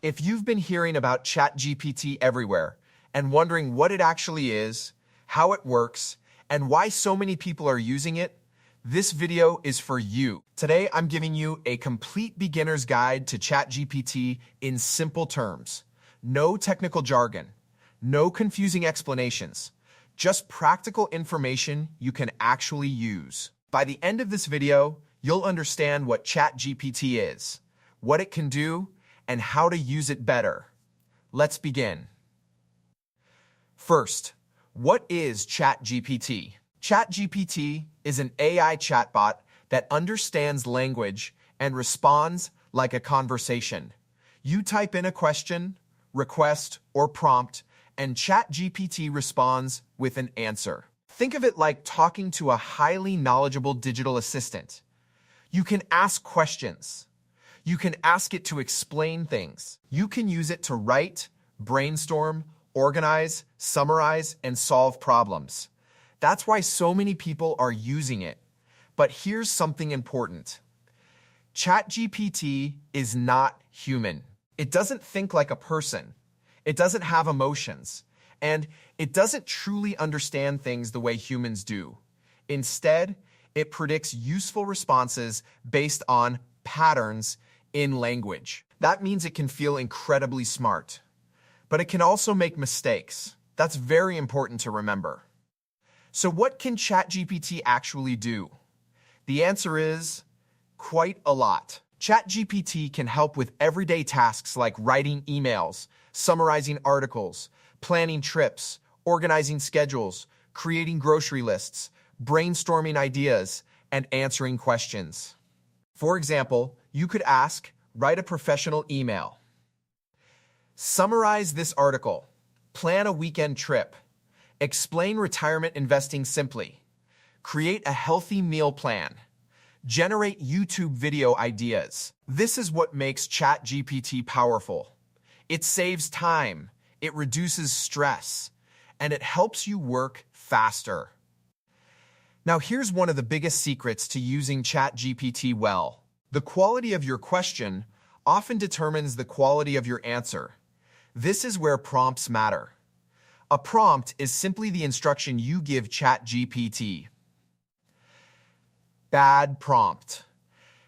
If you've been hearing about ChatGPT everywhere and wondering what it actually is, how it works, and why so many people are using it, this video is for you. Today, I'm giving you a complete beginner's guide to ChatGPT in simple terms. No technical jargon, no confusing explanations, just practical information you can actually use. By the end of this video, you'll understand what ChatGPT is, what it can do, and how to use it better. Let's begin. First, what is ChatGPT? ChatGPT is an AI chatbot that understands language and responds like a conversation. You type in a question, request, or prompt, and ChatGPT responds with an answer. Think of it like talking to a highly knowledgeable digital assistant. You can ask questions. You can ask it to explain things. You can use it to write, brainstorm, organize, summarize, and solve problems. That's why so many people are using it. But here's something important. ChatGPT is not human. It doesn't think like a person. It doesn't have emotions. And it doesn't truly understand things the way humans do. Instead, it predicts useful responses based on patterns in language. That means it can feel incredibly smart. But it can also make mistakes. That's very important to remember. So what can ChatGPT actually do? The answer is quite a lot. ChatGPT can help with everyday tasks like writing emails, summarizing articles, planning trips, organizing schedules, creating grocery lists, brainstorming ideas, and answering questions. For example, you could ask, write a professional email. Summarize this article. Plan a weekend trip. Explain retirement investing simply. Create a healthy meal plan. Generate YouTube video ideas. This is what makes ChatGPT powerful. It saves time, it reduces stress, and it helps you work faster. Now here's one of the biggest secrets to using ChatGPT well. The quality of your question often determines the quality of your answer. This is where prompts matter. A prompt is simply the instruction you give ChatGPT. Bad prompt.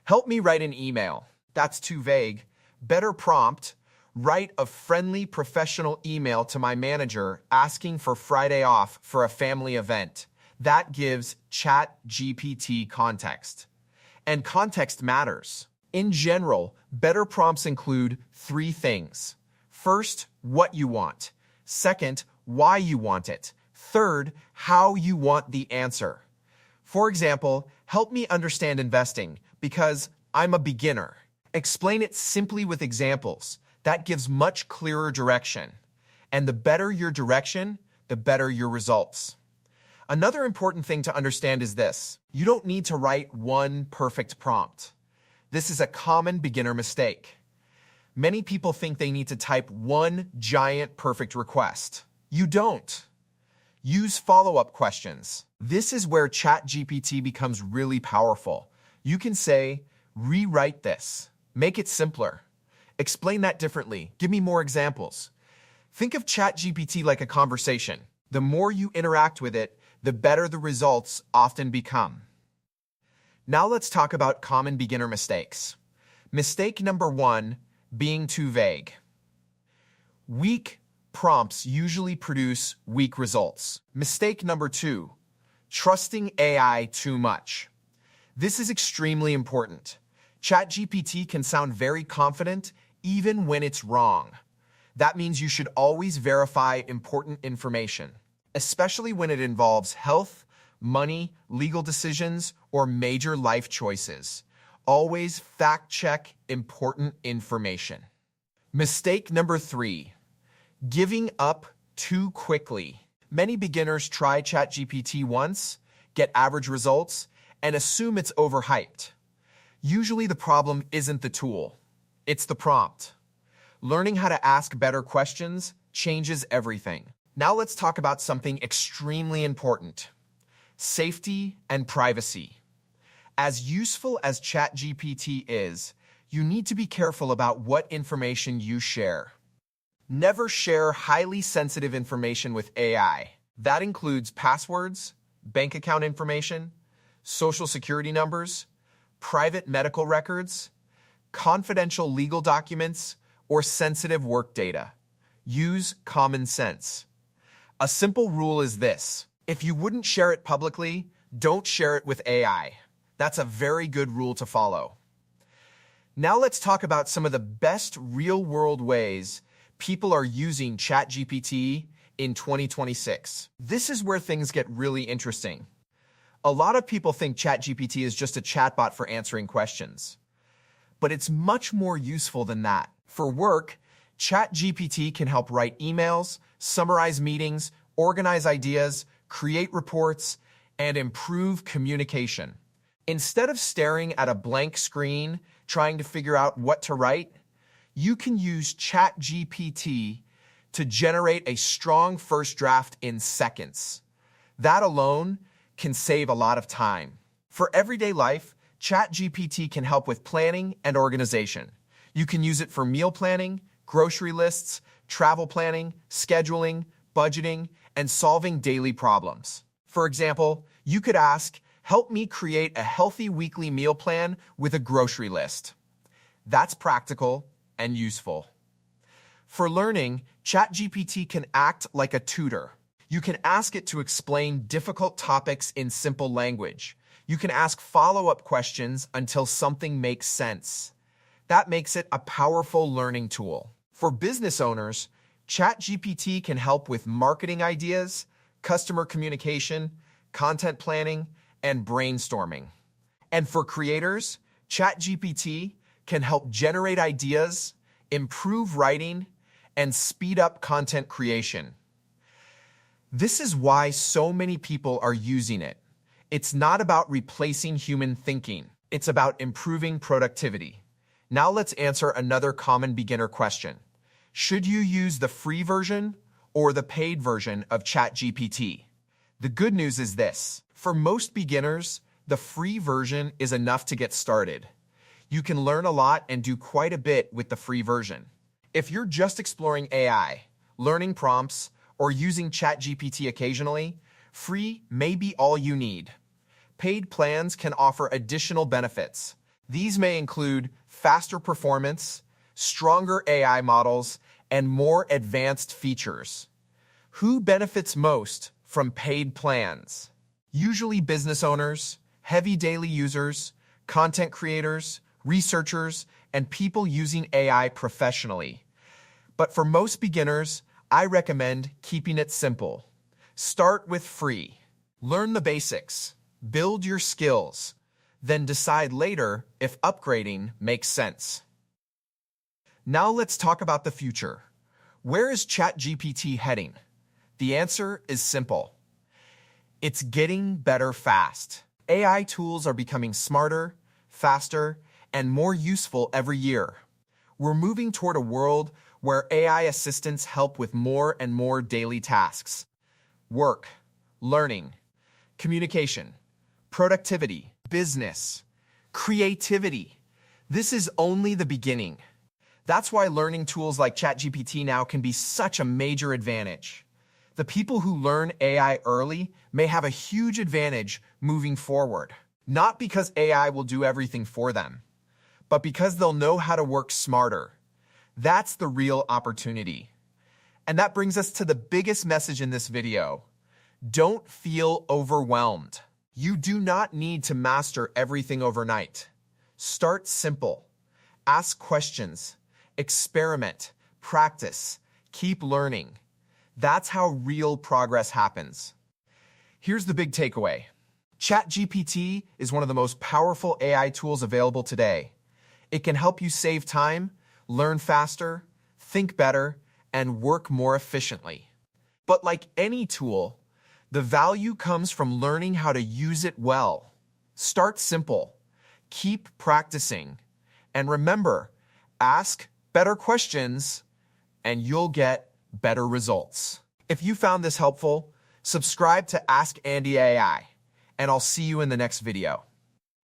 Help me write an email. That's too vague. Better prompt. Write a friendly professional email to my manager asking for Friday off for a family event. That gives ChatGPT context. And context matters. In general, better prompts include three things. First, what you want. Second, why you want it. Third, how you want the answer. For example, help me understand investing because I'm a beginner. Explain it simply with examples. That gives much clearer direction. And the better your direction, the better your results. Another important thing to understand is this. You don't need to write one perfect prompt. This is a common beginner mistake. Many people think they need to type one giant perfect request. You don't. Use follow-up questions. This is where ChatGPT becomes really powerful. You can say, rewrite this. Make it simpler. Explain that differently. Give me more examples. Think of ChatGPT like a conversation. The more you interact with it, the better the results often become. Now let's talk about common beginner mistakes. Mistake number one, being too vague. Weak prompts usually produce weak results. Mistake number two, trusting AI too much. This is extremely important. ChatGPT can sound very confident even when it's wrong. That means you should always verify important information, especially when it involves health, money, legal decisions, or major life choices. Always fact-check important information. Mistake number three, giving up too quickly. Many beginners try ChatGPT once, get average results, and assume it's overhyped. Usually the problem isn't the tool, it's the prompt. Learning how to ask better questions changes everything. Now let's talk about something extremely important: safety and privacy. As useful as ChatGPT is, you need to be careful about what information you share. Never share highly sensitive information with AI. That includes passwords, bank account information, social security numbers, private medical records, confidential legal documents, or sensitive work data. Use common sense. A simple rule is this: if you wouldn't share it publicly, don't share it with AI. That's a very good rule to follow. Now let's talk about some of the best real-world ways people are using ChatGPT in 2026. This is where things get really interesting. A lot of people think ChatGPT is just a chatbot for answering questions. But it's much more useful than that. For work, ChatGPT can help write emails, summarize meetings, organize ideas, create reports, and improve communication. Instead of staring at a blank screen trying to figure out what to write, you can use ChatGPT to generate a strong first draft in seconds. That alone can save a lot of time. For everyday life, ChatGPT can help with planning and organization. You can use it for meal planning, grocery lists, travel planning, scheduling, budgeting, and solving daily problems. For example, you could ask, "Help me create a healthy weekly meal plan with a grocery list." That's practical and useful. For learning, ChatGPT can act like a tutor. You can ask it to explain difficult topics in simple language. You can ask follow-up questions until something makes sense. That makes it a powerful learning tool. For business owners, ChatGPT can help with marketing ideas, customer communication, content planning, and brainstorming. And for creators, ChatGPT can help generate ideas, improve writing, and speed up content creation. This is why so many people are using it. It's not about replacing human thinking. It's about improving productivity. Now let's answer another common beginner question. Should you use the free version or the paid version of ChatGPT? The good news is this: for most beginners, the free version is enough to get started. You can learn a lot and do quite a bit with the free version. If you're just exploring AI, learning prompts, or using ChatGPT occasionally, free may be all you need. Paid plans can offer additional benefits. These may include faster performance, stronger AI models, and more advanced features. Who benefits most from paid plans? Usually business owners, heavy daily users, content creators, researchers, and people using AI professionally. But for most beginners, I recommend keeping it simple. Start with free. Learn the basics. Build your skills. Then decide later if upgrading makes sense. Now let's talk about the future. Where is ChatGPT heading? The answer is simple. It's getting better fast. AI tools are becoming smarter, faster, and more useful every year. We're moving toward a world where AI assistants help with more and more daily tasks. Work, learning, communication, productivity, business, creativity. This is only the beginning. That's why learning tools like ChatGPT now can be such a major advantage. The people who learn AI early may have a huge advantage moving forward. Not because AI will do everything for them, but because they'll know how to work smarter. That's the real opportunity. And that brings us to the biggest message in this video. Don't feel overwhelmed. You do not need to master everything overnight. Start simple. Ask questions. Experiment. Practice. Keep learning. That's how real progress happens. Here's the big takeaway. ChatGPT is one of the most powerful AI tools available today. It can help you save time, learn faster, think better, and work more efficiently. But like any tool, the value comes from learning how to use it well. Start simple, keep practicing, and remember, ask better questions, and you'll get better results. If you found this helpful, subscribe to Ask Andy AI, and I'll see you in the next video.